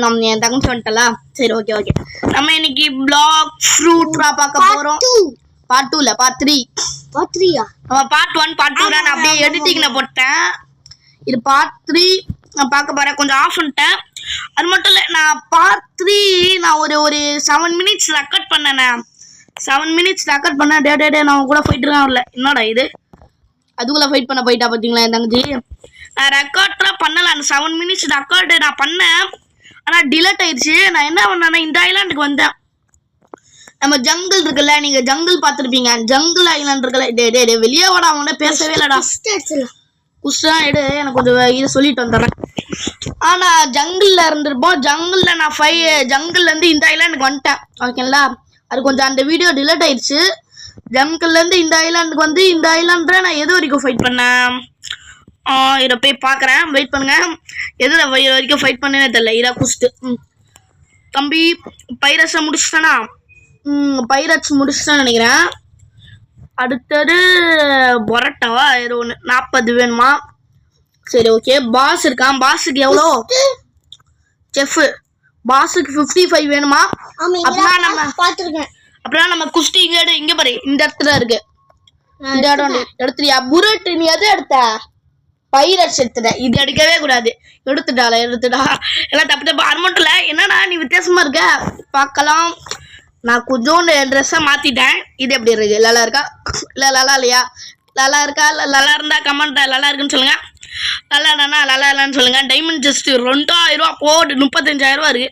நம்ம என் தங்கச்சி வந்துட்டலாம். சரி ஓகே நம்ம இன்னைக்கு பிளாக் ஃப்ரூட்ரா பார்க்க போறோம். பார்ட் 2 இல்ல பார்ட் 3. பார்ட் 3யா? நம்ம பார்ட் 1 பார்ட் 2 நான் அப்படியே எடிட்டிங்ல போட்டேன். இது பார்ட் 3 நான் பார்க்க போறேன். கொஞ்சம் ஆஃப் பண்ணிட்டேன். அது மட்டும் இல்ல நான் பார்ட் 3 நான் ஒரு 7 மினிட்ஸ் ரெக்கார்ட் பண்ணேனே. 7 மினிட்ஸ் ரெக்கார்ட் பண்ணேன். டே நான் கூட ஃபைட் இருக்கான்ல. என்னடா இது? அதுக்குள்ள ஃபைட் பண்ண போயிட்டா பாத்தீங்களா என் தங்கச்சி. நான் ரெக்கார்டா பண்ணல. அந்த 7 மினிட்ஸ் ரெக்கார்டு நான் பண்ணேன். ஆனா டிலேட் ஆயிடுச்சு. நான் என்ன பண்ணேன்னா இந்த ஐலாண்டுக்கு வந்தேன். நம்ம ஜங்கிள் இருக்குல்ல, நீங்க ஜங்கிள் பார்த்துருப்பீங்க. ஜங்கிள் ஐலாண்ட் இருக்குல்ல. டே வெளியே வாடா, அவன பேசவே இல்லடா. குஷ்டா எடு, எனக்கு கொஞ்சம் இதை சொல்லிட்டு வந்துடுறேன். ஆனா ஜங்கிள்ல இருந்திருப்போம். ஜங்கிள்ல நான் ஜங்கிள்ல இருந்து இந்த ஐலாண்டுக்கு வந்துட்டேன். ஓகேங்களா? அது கொஞ்சம் அந்த வீடியோ டிலேட் ஆயிடுச்சு. ஜங்கிள்ல இருந்து இந்த ஐலாண்டுக்கு வந்து இந்த ஐலாண்ட்ல நான் எது வரைக்கும் ஃபைட் பண்ணேன் இதை போய் பார்க்குறேன். வெயிட் பண்ணுங்க. எதில் வரைக்கும் ஃபைட் பண்ணேனே தெரியல. இதா குஸ்ட்டு தம்பி பைரட்ஸை முடிச்சிட்டேனா? பைரட்ஸ் முடிச்சிட்டேன்னு நினைக்கிறேன். அடுத்தது பொரட்டாவா ஏதோ ஒன்று 40 வேணுமா? சரி ஓகே. பாஸ் இருக்கான். பாஸுக்கு எவ்வளோ? செஃப் பாஸுக்கு 55 வேணுமா? அப்படின்னா நம்ம குஸ்டி இங்க பாரு, இந்த இடத்துல இருக்கு. இந்த இடம் எடுத்துறியா? புரட் நீ எது எடுத்த? பைரட்ஸ் எடுத்துட்ட. இது எடுக்கவே கூடாது. எடுத்துடா எல்லாம் தப்பு. அது மட்டும் இல்ல, என்னன்னா நீ வித்தியாசமா இருக்க பார்க்கலாம். நான் கொஞ்சோண்டு ட்ரெஸ்ஸை மாத்திட்டேன். இது எப்படி இருக்கு? நல்லா இருக்கா? இல்ல நல்லா இல்லையா? நல்லா இருக்கா? இல்ல நல்லா இருந்தா கமெண்ட் நல்லா இருக்குன்னு சொல்லுங்க. நல்லா இல்லைன்னா நல்லா இல்லைன்னு சொல்லுங்க. டைமண்ட் ஜஸ்ட் 2000 ரூபா போட்டு 35,000 ரூபா இருக்கு.